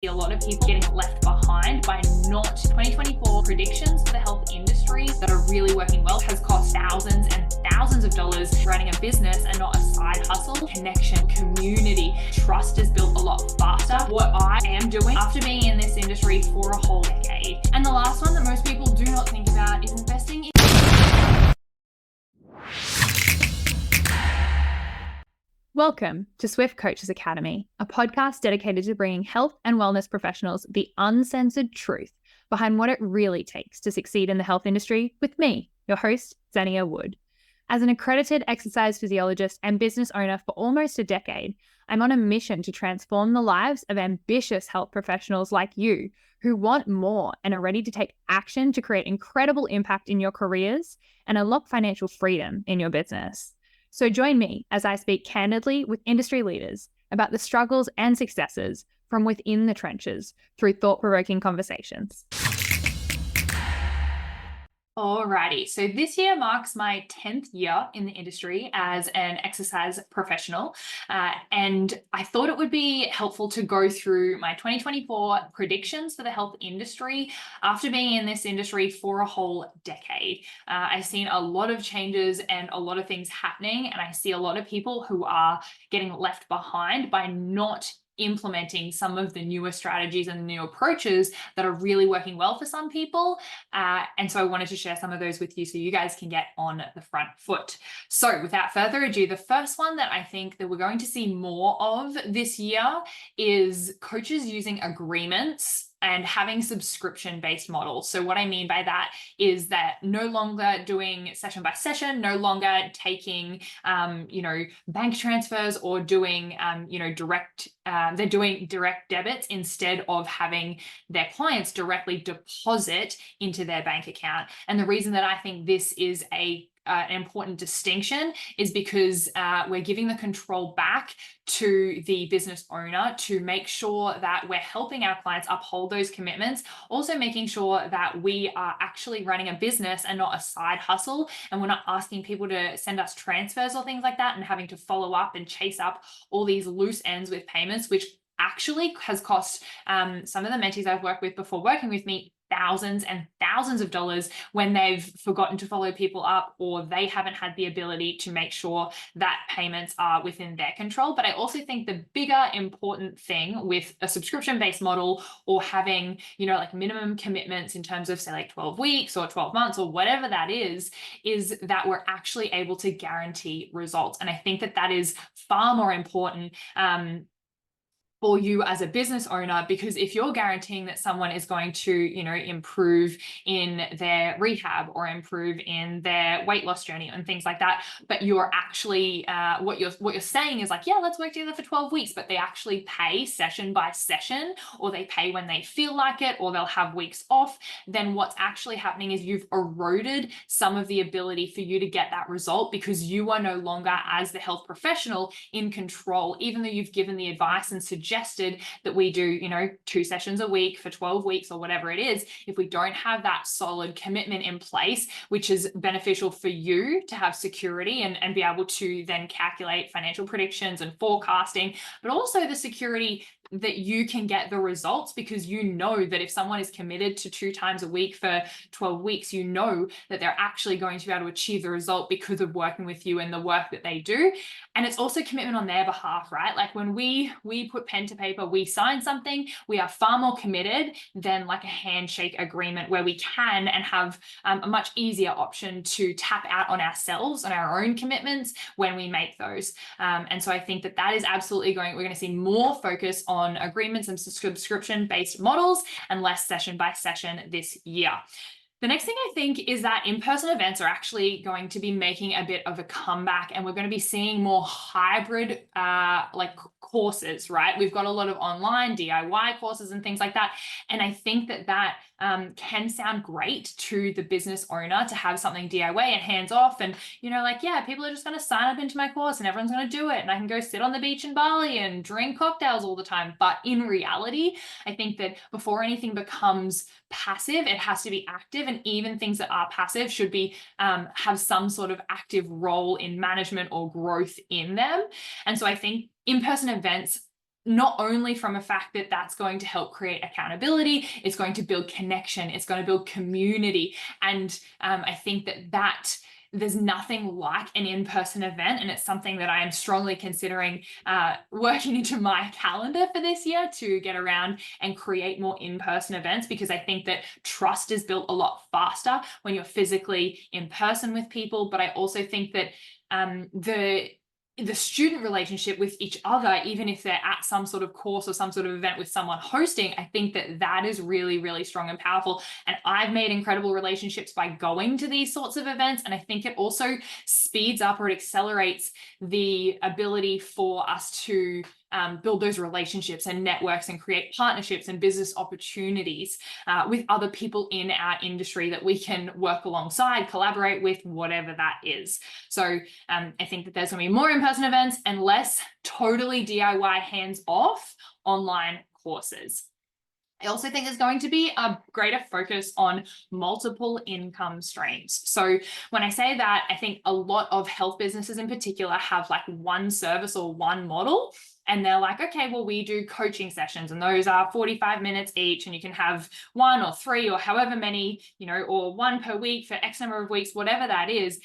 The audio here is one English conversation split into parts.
A lot of people getting left behind by not 2024 predictions for the health industry that are really working well has cost thousands and thousands of dollars running a business and not a side hustle. Connection, community, trust is built a lot faster. What I am doing after being in this industry for a whole decade. And the last one that most people do not think about is investing in. Welcome to Swift Coaches Academy, a podcast dedicated to bringing health and wellness professionals the uncensored truth behind what it really takes to succeed in the health industry with me, your host, Zenia Wood. As an accredited exercise physiologist and business owner for almost a decade, I'm on a mission to transform the lives of ambitious health professionals like you who want more and are ready to take action to create incredible impact in your careers and unlock financial freedom in your business. So join me as I speak candidly with industry leaders about the struggles and successes from within the trenches through thought-provoking conversations. Alrighty, so this year marks my 10th year in the industry as an exercise professional, and I thought it would be helpful to go through my 2024 predictions for the health industry after being in this industry for a whole decade. I've seen a lot of changes and a lot of things happening, and I see a lot of people who are getting left behind by not implementing some of the newer strategies and new approaches that are really working well for some people. And so I wanted to share some of those with you so you guys can get on the front foot. So without further ado, the first one that I think that we're going to see more of this year is coaches using agreements and having subscription-based models. So what I mean by that is that no longer doing session by session, no longer taking, bank transfers or doing, they're doing direct debits instead of having their clients directly deposit into their bank account. And the reason that I think this is an important distinction is because we're giving the control back to the business owner to make sure that we're helping our clients uphold those commitments, also making sure that we are actually running a business and not a side hustle, and we're not asking people to send us transfers or things like that and having to follow up and chase up all these loose ends with payments, which actually has cost some of the mentees I've worked with before working with me thousands and thousands of dollars when they've forgotten to follow people up or they haven't had the ability to make sure that payments are within their control. But I also think the bigger important thing with a subscription-based model or having, like minimum commitments in terms of say like 12 weeks or 12 months or whatever that is that we're actually able to guarantee results. And I think that that is far more important for you as a business owner, because if you're guaranteeing that someone is going to, improve in their rehab or improve in their weight loss journey and things like that, but you're actually, what you're saying is like, yeah, let's work together for 12 weeks, but they actually pay session by session, or they pay when they feel like it, or they'll have weeks off, then what's actually happening is you've eroded some of the ability for you to get that result because you are no longer, as the health professional, in control, even though you've given the advice and suggested that we do, 2 sessions a week for 12 weeks or whatever it is. If we don't have that solid commitment in place, which is beneficial for you to have security and be able to then calculate financial predictions and forecasting, but also the security that you can get the results, because you know that if someone is committed to 2 times a week for 12 weeks, you know that they're actually going to be able to achieve the result because of working with you and the work that they do. And it's also commitment on their behalf, right? Like when we put pen to paper, we sign something, we are far more committed than like a handshake agreement where we can and have a much easier option to tap out on ourselves, on our own commitments when we make those. And so I think that is absolutely we're going to see more focus on agreements and subscription-based models and less session by session this year. The next thing I think is that in-person events are actually going to be making a bit of a comeback, and we're going to be seeing more hybrid courses, right? We've got a lot of online DIY courses and things like that. And I think that can sound great to the business owner to have something DIY and hands off. And, people are just going to sign up into my course and everyone's going to do it. And I can go sit on the beach in Bali and drink cocktails all the time. But in reality, I think that before anything becomes passive, it has to be active. And even things that are passive should be have some sort of active role in management or growth in them. And so I think in-person events not only from a fact that that's going to help create accountability, it's going to build connection, it's going to build community. And I think that there's nothing like an in-person event, and it's something that I am strongly considering working into my calendar for this year to get around and create more in-person events, because I think that trust is built a lot faster when you're physically in person with people. But I also think that the student relationship with each other, even if they're at some sort of course or some sort of event with someone hosting, I think that is really, really strong and powerful. And I've made incredible relationships by going to these sorts of events. And I think it also speeds up or it accelerates the ability for us to build those relationships and networks and create partnerships and business opportunities with other people in our industry that we can work alongside, collaborate with, whatever that is. So I think that there's going to be more in-person events and less totally DIY hands-off online courses. I also think there's going to be a greater focus on multiple income streams. So when I say that, I think a lot of health businesses in particular have like one service or one model. And they're like, okay, well, we do coaching sessions and those are 45 minutes each, and you can have 1 or 3 or however many, or 1 per week for X number of weeks, whatever that is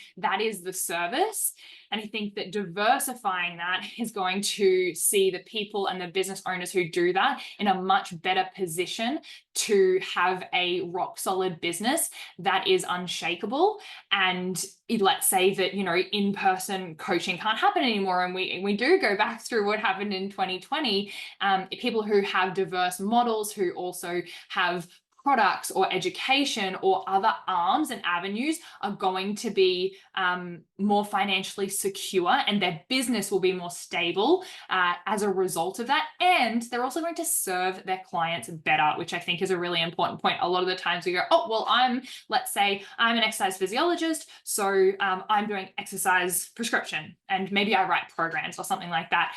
the service. And I think that diversifying that is going to see the people and the business owners who do that in a much better position to have a rock solid business that is unshakable. And let's say that, in-person coaching can't happen anymore, and we do go back through what happened in 2020, people who have diverse models, who also have products or education or other arms and avenues, are going to be more financially secure, and their business will be more stable as a result of that. And they're also going to serve their clients better, which I think is a really important point. A lot of the times we go, oh, well, let's say I'm an exercise physiologist, so I'm doing exercise prescription, and maybe I write programs or something like that,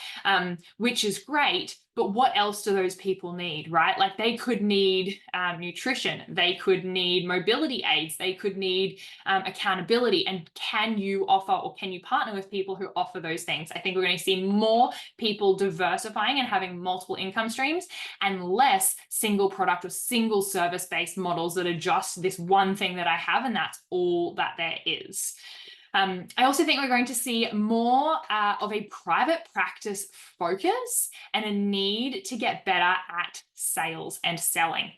which is great. But what else do those people need, right? Like they could need nutrition, they could need mobility aids, they could need accountability. And can you offer, or can you partner with people who offer those things? I think we're going to see more people diversifying and having multiple income streams, and less single product or single service-based models that are just this one thing that I have and that's all that there is. I also think we're going to see more of a private practice focus and a need to get better at sales and selling.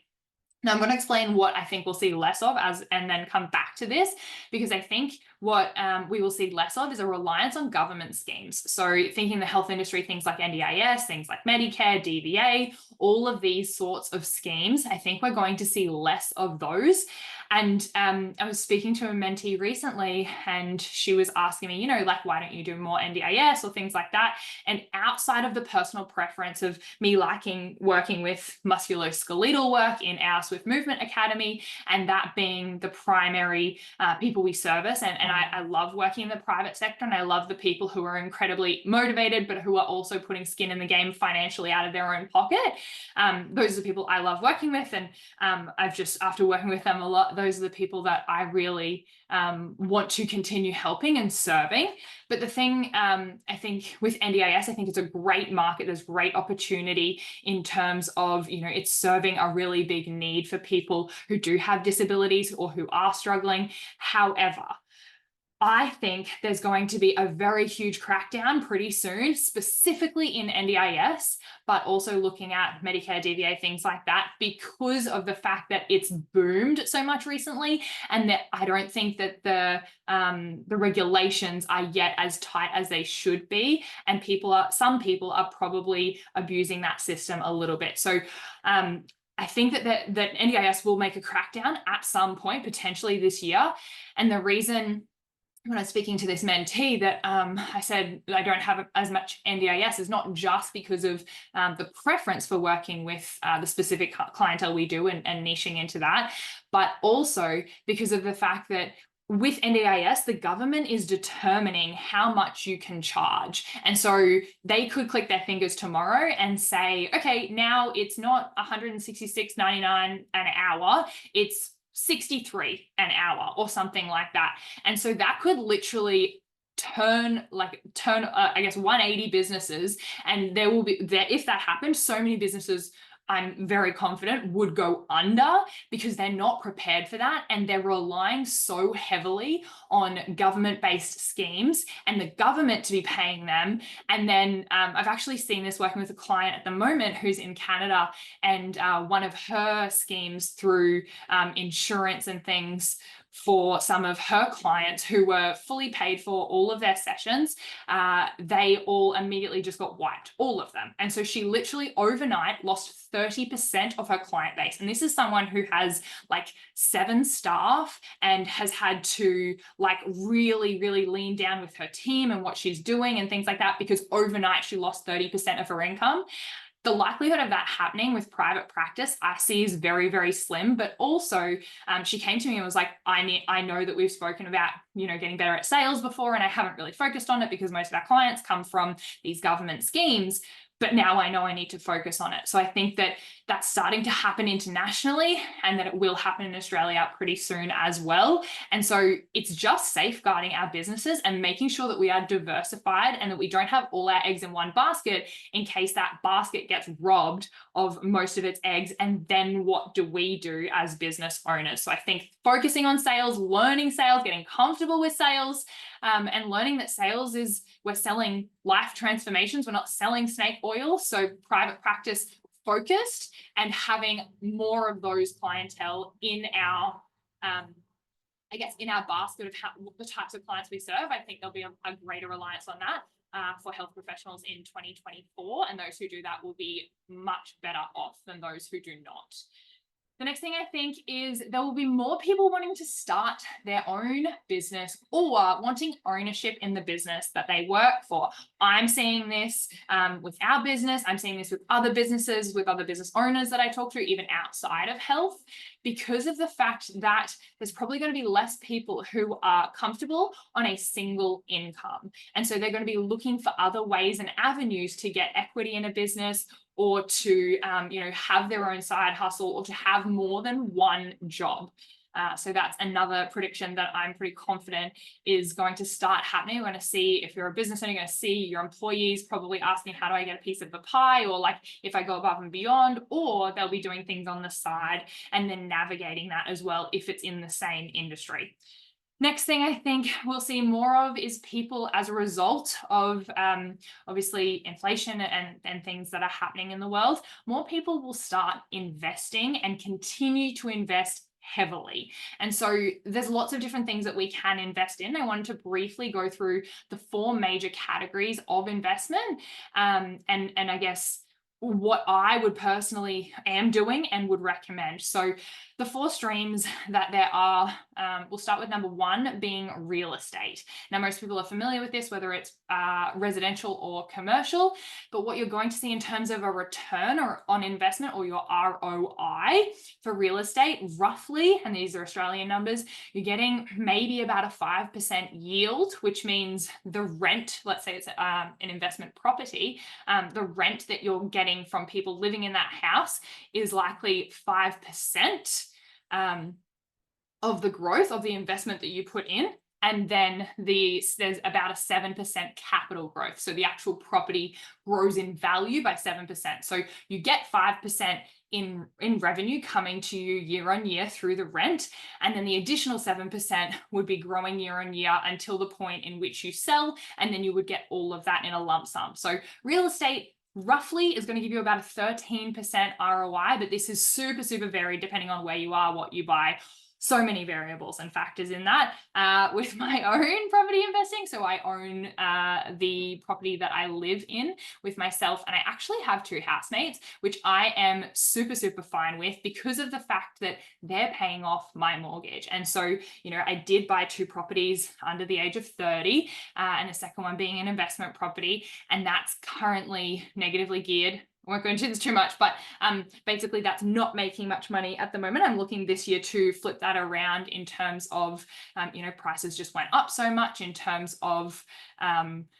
Now, I'm going to explain what I think we'll see less of and then come back to this, because I think what we will see less of is a reliance on government schemes. So thinking the health industry, things like NDIS, things like Medicare, DVA, all of these sorts of schemes, I think we're going to see less of those. And I was speaking to a mentee recently, and she was asking me, like, why don't you do more NDIS or things like that? And outside of the personal preference of me liking working with musculoskeletal work in our Swift Movement Academy, and that being the primary people we service, and I love working in the private sector, and I love the people who are incredibly motivated, but who are also putting skin in the game financially out of their own pocket. Those are the people I love working with, and I've just, after working with them a lot, those are the people that I really want to continue helping and serving. But the thing, I think with NDIS, I think it's a great market. There's great opportunity in terms of, it's serving a really big need for people who do have disabilities or who are struggling. However, I think there's going to be a very huge crackdown pretty soon, specifically in NDIS, but also looking at Medicare, DVA, things like that, because of the fact that it's boomed so much recently, and that I don't think that the regulations are yet as tight as they should be, and some people are probably abusing that system a little bit. So I think that NDIS will make a crackdown at some point, potentially this year. And the reason, when I was speaking to this mentee, that I said I don't have as much NDIS is not just because of the preference for working with the specific clientele we do and niching into that, but also because of the fact that with NDIS, the government is determining how much you can charge. And so they could click their fingers tomorrow and say, okay, now it's not $166.99 an hour, it's $63 an hour or something like that. And so that could literally turn I guess 180 businesses, and there will be there if that happened, so many businesses, I'm very confident, would go under because they're not prepared for that, and they're relying so heavily on government-based schemes and the government to be paying them. And then I've actually seen this working with a client at the moment who's in Canada, and one of her schemes through insurance and things for some of her clients who were fully paid for all of their sessions, they all immediately just got wiped, all of them. And so she literally overnight lost 30% of her client base. And this is someone who has like 7 staff and has had to like really, really lean down with her team and what she's doing and things like that, because overnight she lost 30% of her income. The likelihood of that happening with private practice I see is very, very slim. But also she came to me and was like, I know that we've spoken about, getting better at sales before, and I haven't really focused on it because most of our clients come from these government schemes. But now I know I need to focus on it. So I think that that's starting to happen internationally, and that it will happen in Australia pretty soon as well. And so it's just safeguarding our businesses and making sure that we are diversified and that we don't have all our eggs in one basket in case that basket gets robbed of most of its eggs. And then what do we do as business owners? So I think focusing on sales, learning sales, getting comfortable with sales, and learning that sales is, we're selling life transformations. We're not selling snake oil. So private practice focused and having more of those clientele in our, in our basket of the types of clients we serve. I think there'll be a greater reliance on that for health professionals in 2024. And those who do that will be much better off than those who do not. The next thing I think is there will be more people wanting to start their own business or wanting ownership in the business that they work for. I'm seeing this with our business. I'm seeing this with other businesses, with other business owners that I talk to, even outside of health, because of the fact that there's probably going to be less people who are comfortable on a single income. And so they're going to be looking for other ways and avenues to get equity in a business, or to have their own side hustle, or to have more than one job. So that's another prediction that I'm pretty confident is going to start happening. We're going to see, if you're a business owner, you're going to see your employees probably asking, how do I get a piece of the pie? Or like, if I go above and beyond, or they'll be doing things on the side and then navigating that as well if it's in the same industry. Next thing I think we'll see more of is people, as a result of obviously inflation and things that are happening in the world, more people will start investing and continue to invest heavily. And so there's lots of different things that we can invest in. I wanted to briefly go through the 4 major categories of investment, and I guess what I would personally am doing and would recommend. So the 4 streams that there are, we'll start with number 1 being real estate. Now, most people are familiar with this, whether it's residential or commercial, but what you're going to see in terms of a return or on investment, or your ROI for real estate, roughly, and these are Australian numbers, you're getting maybe about a 5% yield, which means the rent, let's say it's an investment property, the rent that you're getting from people living in that house is likely 5% of the growth of the investment that you put in. And then there's about a 7% capital growth. So the actual property grows in value by 7%. So you get 5% in revenue coming to you year on year through the rent. And then the additional 7% would be growing year on year until the point in which you sell. And then you would get all of that in a lump sum. So real estate roughly is going to give you about a 13% ROI, but this is super, super varied depending on where you are, what you buy. So many variables and factors in that. With my own property investing, so I own the property that I live in with myself, and I actually have 2 housemates, which I am super, super fine with because of the fact that they're paying off my mortgage. And so, I did buy 2 properties under the age of 30, and the second one being an investment property, and that's currently negatively geared. I won't go into this too much, but basically that's not making much money at the moment. I'm looking this year to flip that around in terms of, prices just went up so much in terms of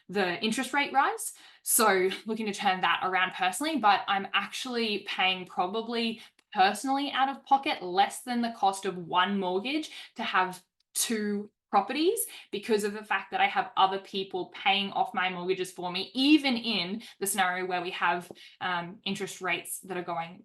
the interest rate rise. So looking to turn that around personally, but I'm actually paying probably personally out of pocket less than the cost of one mortgage to have 2 properties because of the fact that I have other people paying off my mortgages for me, even in the scenario where we have interest rates that are going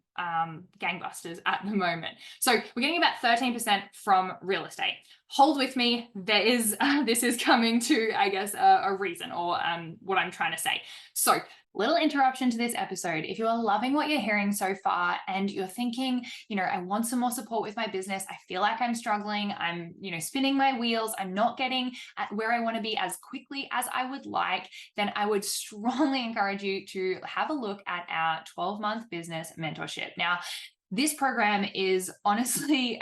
gangbusters at the moment. So we're getting about 13% from real estate. Hold with me. There is this is coming to, I guess, a reason, or what I'm trying to say. So, little interruption to this episode. If you are loving what you're hearing so far and you're thinking, I want some more support with my business, I feel like I'm struggling, I'm, spinning my wheels, I'm not getting at where I want to be as quickly as I would like, then I would strongly encourage you to have a look at our 12-month business mentorship. Now, this program is honestly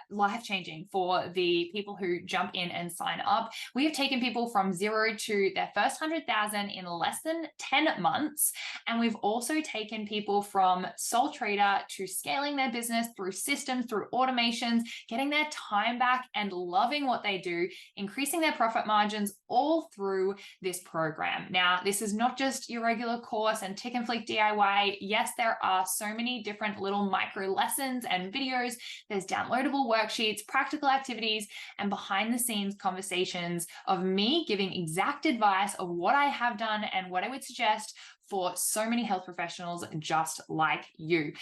life-changing for the people who jump in and sign up. We have taken people from zero to their first 100,000 in less than 10 months. And we've also taken people from sole trader to scaling their business through systems, through automations, getting their time back and loving what they do, increasing their profit margins, all through this program. Now, this is not just your regular course and tick and flick DIY. Yes, there are so many different little micro lessons and videos. There's downloadable worksheets, practical activities, and behind the scenes conversations of me giving exact advice of what I have done and what I would suggest for so many health professionals just like you.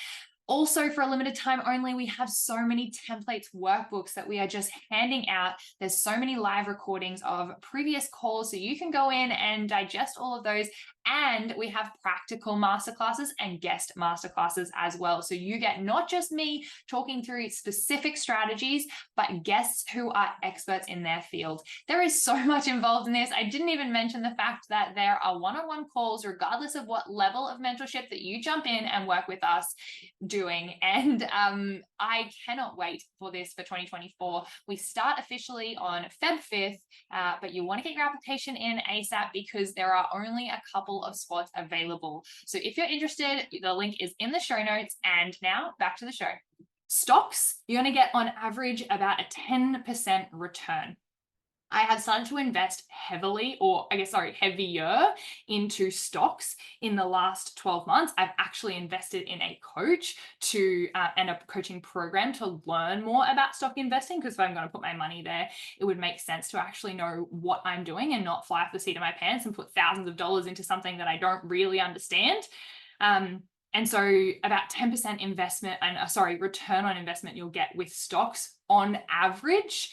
Also, for a limited time only, we have so many templates, workbooks that we are just handing out. There's so many live recordings of previous calls, so you can go in and digest all of those. And we have practical masterclasses and guest masterclasses as well. So you get not just me talking through specific strategies, but guests who are experts in their field. There is so much involved in this. I didn't even mention the fact that there are one-on-one calls, regardless of what level of mentorship that you jump in and work with us doing. And I cannot wait for this for 2024. We start officially on Feb 5th, but you want to get your application in ASAP because there are only a couple of spots available. So if you're interested, the link is in the show notes. And now back to the show. Stocks, you're going to get on average about a 10% return. I have started to invest heavier into stocks in the last 12 months. I've actually invested in a coach and a coaching program to learn more about stock investing, because if I'm going to put my money there, it would make sense to actually know what I'm doing and not fly off the seat of my pants and put thousands of dollars into something that I don't really understand. And so about 10% return on investment you'll get with stocks on average.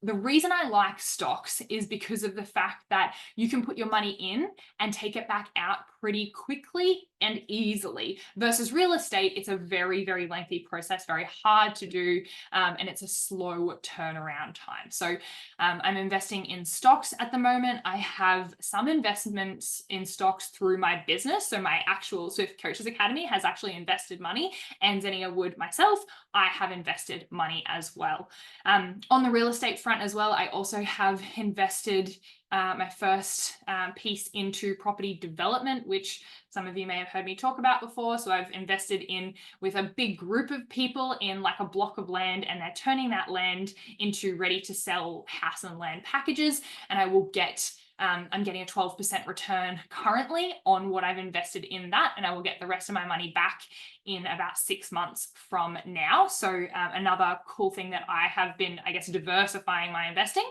The reason I like stocks is because of the fact that you can put your money in and take it back out pretty quickly and easily, versus real estate. It's a very, very lengthy process, very hard to do, and it's a slow turnaround time. So I'm investing in stocks at the moment. I have some investments in stocks through my business. So my actual Swift Coaches Academy has actually invested money, and Zenia Wood myself, I have invested money as well. On the real estate front as well, I also have invested my first piece into property development, which some of you may have heard me talk about before. So I've invested in with a big group of people in like a block of land, and they're turning that land into ready to sell house and land packages. And I will get I'm getting a 12% return currently on what I've invested in that, and I will get the rest of my money back in about 6 months from now. So another cool thing that I have been, I guess, diversifying my investing.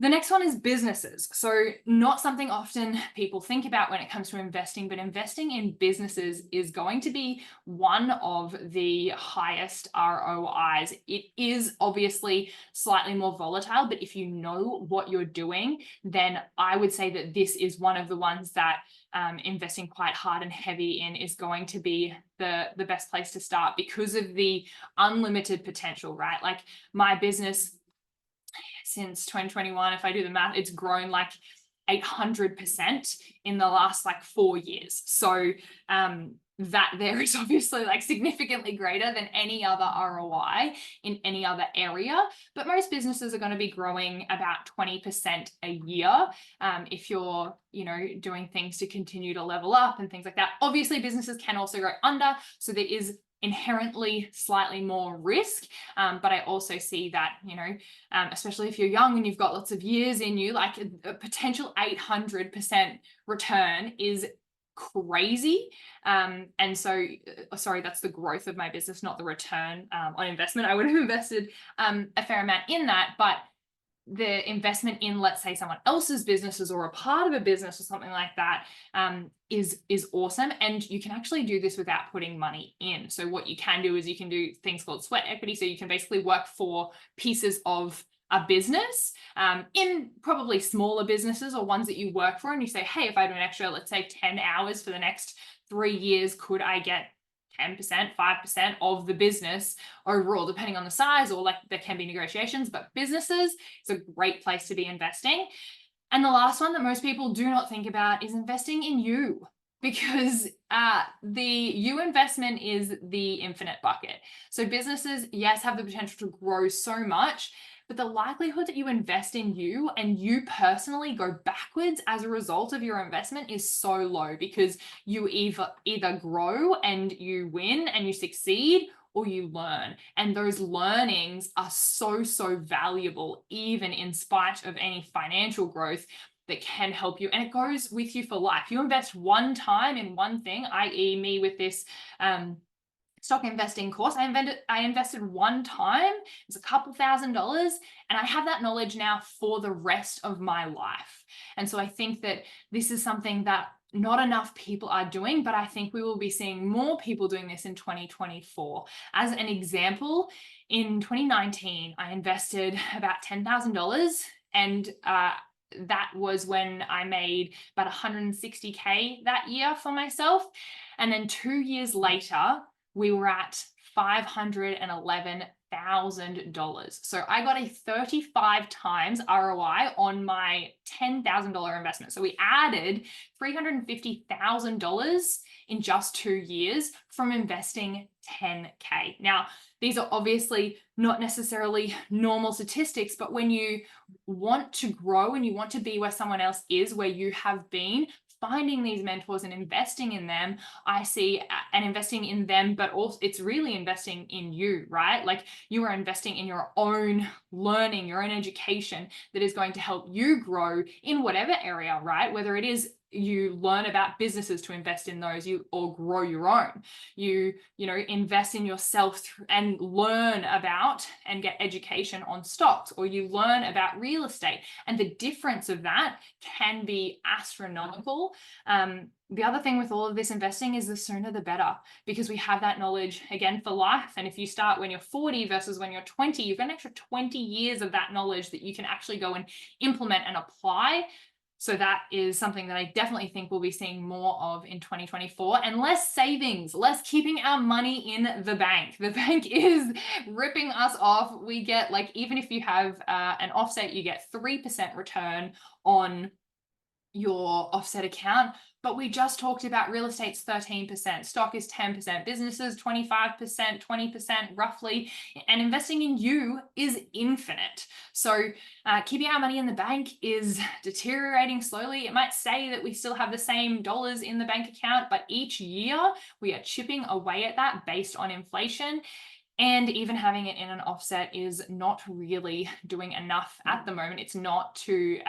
The next one is businesses. So not something often people think about when it comes to investing, but investing in businesses is going to be one of the highest ROIs. It is obviously slightly more volatile, but if you know what you're doing, then I would say that this is one of the ones that investing quite hard and heavy in is going to be the best place to start, because of the unlimited potential, right? Like my business, since 2021, if I do the math, it's grown like 800% in the last like 4 years. So that there is obviously like significantly greater than any other ROI in any other area. But most businesses are going to be growing about 20% a year if you're, doing things to continue to level up and things like that. Obviously, businesses can also go under, so there is inherently slightly more risk, but I also see that, especially if you're young and you've got lots of years in you, like a potential 800% return is crazy. And so, sorry, that's the growth of my business, not the return on investment. I would have invested a fair amount in that, but the investment in, let's say, someone else's businesses or a part of a business or something like that is awesome. And you can actually do this without putting money in. So what you can do is you can do things called sweat equity. So you can basically work for pieces of a business in probably smaller businesses or ones that you work for. And you say, hey, if I do an extra, let's say 10 hours for the next 3 years, could I get 10%, 5% of the business overall, depending on the size, or like there can be negotiations, but businesses is a great place to be investing. And the last one that most people do not think about is investing in you, because the you investment is the infinite bucket. So businesses, yes, have the potential to grow so much, but the likelihood that you invest in you and you personally go backwards as a result of your investment is so low, because you either grow and you win and you succeed, or you learn. And those learnings are so valuable, even in spite of any financial growth that can help you. And it goes with you for life. You invest one time in one thing, i.e. me with this stock investing course. I invested one time. It's a couple $1,000s, and I have that knowledge now for the rest of my life. And so I think that this is something that not enough people are doing, but I think we will be seeing more people doing this in 2024. As an example, in 2019, I invested about $10,000, and that was when I made about 160K that year for myself. And then 2 years later, we were at $511,000. So I got a 35 times ROI on my $10,000 investment. So we added $350,000 in just 2 years from investing 10K. Now, these are obviously not necessarily normal statistics, but when you want to grow and you want to be where someone else is, where you have been, finding these mentors and investing in them, I see, and investing in them, but also it's really investing in you, right? Like you are investing in your own learning, your own education that is going to help you grow in whatever area, right? Whether it is you learn about businesses to invest in those, or grow your own. You invest in yourself and learn about and get education on stocks, or you learn about real estate. And the difference of that can be astronomical. The other thing with all of this investing is the sooner the better, because we have that knowledge again for life. And if you start when you're 40 versus when you're 20, you've got an extra 20 years of that knowledge that you can actually go and implement and apply. So that is something that I definitely think we'll be seeing more of in 2024, and less savings, less keeping our money in the bank. The bank is ripping us off. We get, like, even if you have an offset, you get 3% return on your offset account. But we just talked about real estate's 13%, stock is 10%, businesses 25%, 20% roughly, and investing in you is infinite. So keeping our money in the bank is deteriorating slowly. It might say that we still have the same dollars in the bank account, but each year we are chipping away at that based on inflation. And even having it in an offset is not really doing enough at the moment. It's not to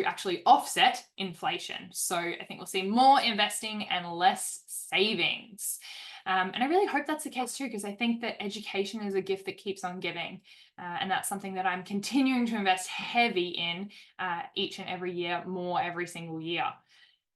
actually offset inflation. So I think we'll see more investing and less savings. And I really hope that's the case too, because I think that education is a gift that keeps on giving. And that's something that I'm continuing to invest heavy in each and every year, more every single year.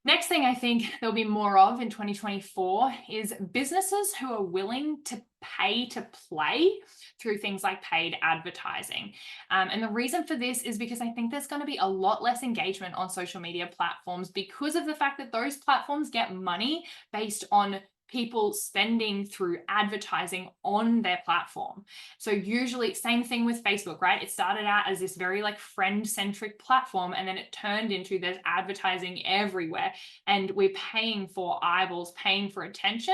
Next thing I think there'll be more of in 2024 is businesses who are willing to pay to play through things like paid advertising. And the reason for this is because I think there's going to be a lot less engagement on social media platforms, because of the fact that those platforms get money based on people spending through advertising on their platform. So usually, same thing with Facebook, right? It started out as this very like friend-centric platform, and then it turned into there's advertising everywhere, and we're paying for eyeballs, paying for attention.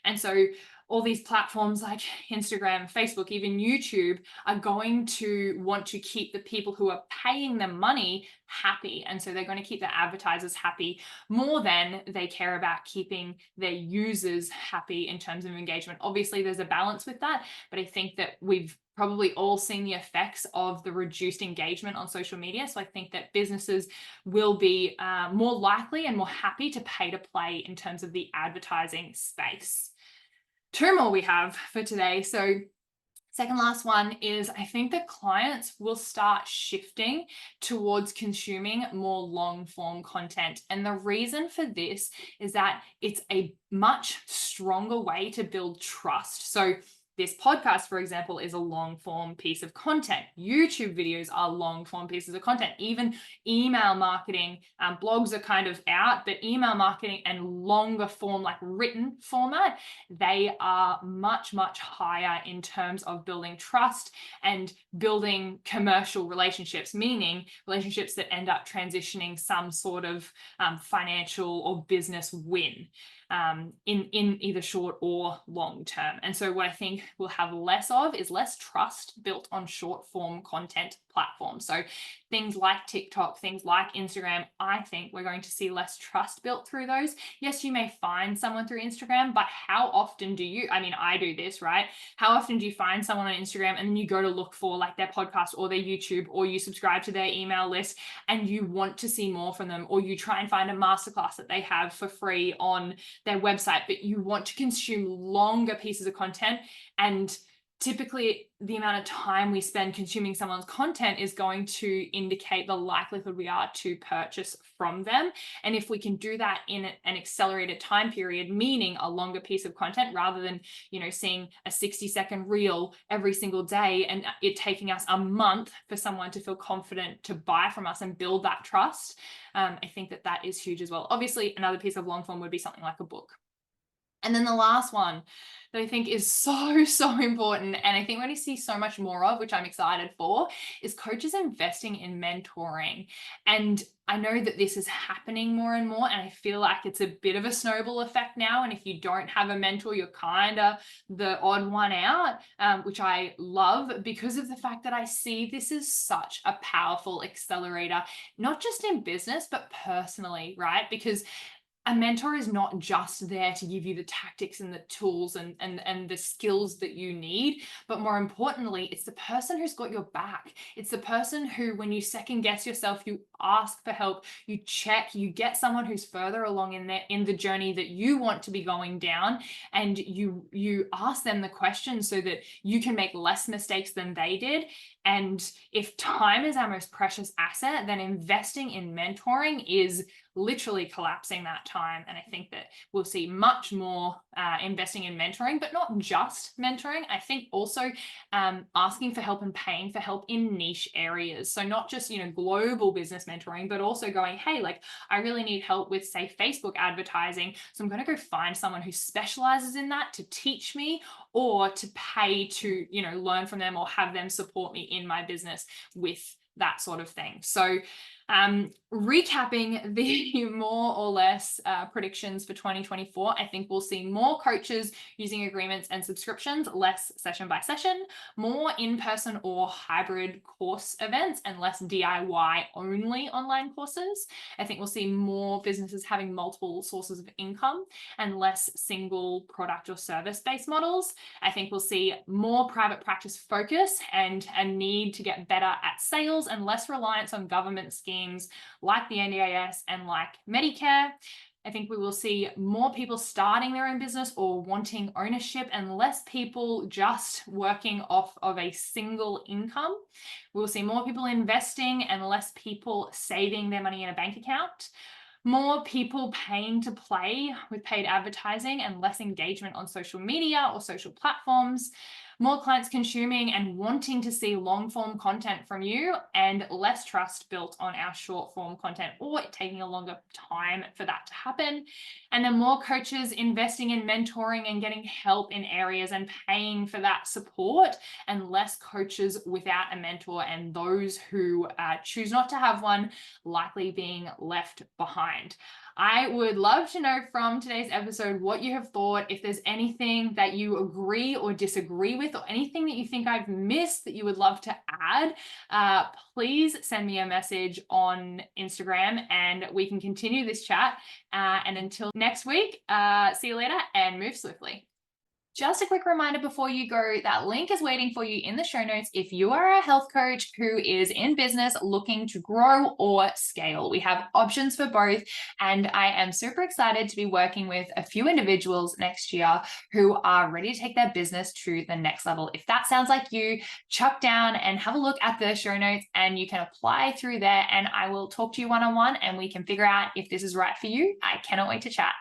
And so all these platforms like Instagram, Facebook, even YouTube are going to want to keep the people who are paying them money happy. And so they're going to keep their advertisers happy more than they care about keeping their users happy in terms of engagement. Obviously, there's a balance with that, but I think that we've probably all seen the effects of the reduced engagement on social media. So I think that businesses will be more likely and more happy to pay to play in terms of the advertising space. 2 more we have for today. So Second last one is I think that clients will start shifting towards consuming more long form content. And the reason for this is that it's a much stronger way to build trust. So this podcast, for example, is a long form piece of content. YouTube videos are long form pieces of content. Even email marketing, blogs are kind of out, but email marketing and longer form, like written format, they are much, much higher in terms of building trust and building commercial relationships, meaning relationships that end up transitioning some sort of financial or business win. In either short or long term. And so what I think we'll have less of is less trust built on short form content platforms. So things like TikTok, things like Instagram, I think we're going to see less trust built through those. Yes, you may find someone through Instagram, but how often do you, I mean, I do this, right? How often do you find someone on Instagram and then you go to look for like their podcast or their YouTube, or you subscribe to their email list and you want to see more from them, or you try and find a masterclass that they have for free on their website, but you want to consume longer pieces of content. And typically the amount of time we spend consuming someone's content is going to indicate the likelihood we are to purchase from them. And if we can do that in an accelerated time period, meaning a longer piece of content rather than, seeing a 60-second reel every single day and it taking us a month for someone to feel confident to buy from us and build that trust, I think that is huge as well. Obviously, another piece of long form would be something like a book. And then the last one that I think is so, so important, and I think we're going to see so much more of, which I'm excited for, is coaches investing in mentoring. And I know that this is happening more and more, and I feel like it's a bit of a snowball effect now. And if you don't have a mentor, you're kind of the odd one out, which I love because of the fact that I see this is such a powerful accelerator, not just in business, but personally, right? Because a mentor is not just there to give you the tactics and the tools and the skills that you need, but more importantly, it's the person who's got your back. It's the person who, when you second guess yourself, you ask for help, you check, you get someone who's further along in the journey that you want to be going down, and you ask them the questions so that you can make less mistakes than they did. And if time is our most precious asset, then investing in mentoring is literally collapsing that time. And I think that we'll see much more investing in mentoring, but not just mentoring. I think also asking for help and paying for help in niche areas. So not just, global business mentoring, but also going, hey, like I really need help with, say, Facebook advertising. So I'm going to go find someone who specializes in that to teach me, or to pay to, learn from them or have them support me in my business with that sort of thing. So recapping the more or less predictions for 2024, I think we'll see more coaches using agreements and subscriptions, less session by session, more in-person or hybrid course events, and less DIY only online courses. I think we'll see more businesses having multiple sources of income and less single product or service-based models. I think we'll see more private practice focus and a need to get better at sales and less reliance on government schemes like the NDIS and like Medicare. I think we will see more people starting their own business or wanting ownership, and less people just working off of a single income. We will see more people investing and less people saving their money in a bank account. More people paying to play with paid advertising and less engagement on social media or social platforms. More clients consuming and wanting to see long form content from you, and less trust built on our short form content, or it taking a longer time for that to happen. And then more coaches investing in mentoring and getting help in areas and paying for that support, and less coaches without a mentor, and those who choose not to have one likely being left behind. I would love to know from today's episode what you have thought. If there's anything that you agree or disagree with, or anything that you think I've missed that you would love to add, please send me a message on Instagram and we can continue this chat. And until next week, see you later and move swiftly. Just a quick reminder before you go, that link is waiting for you in the show notes if you are a health coach who is in business looking to grow or scale. We have options for both, and I am super excited to be working with a few individuals next year who are ready to take their business to the next level. If that sounds like you, chuck down and have a look at the show notes and you can apply through there, and I will talk to you one-on-one and we can figure out if this is right for you. I cannot wait to chat.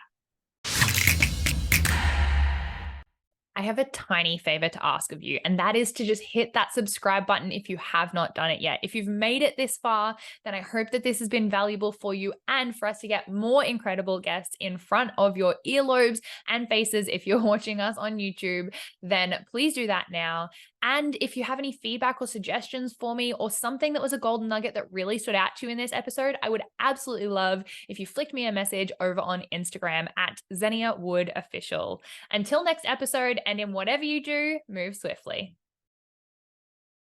I have a tiny favor to ask of you, and that is to just hit that subscribe button if you have not done it yet. If you've made it this far, then I hope that this has been valuable for you and for us to get more incredible guests in front of your earlobes and faces. If you're watching us on YouTube, then please do that now. And if you have any feedback or suggestions for me, or something that was a golden nugget that really stood out to you in this episode, I would absolutely love if you flicked me a message over on Instagram at Zenia Wood Official. Until next episode, and in whatever you do, move swiftly.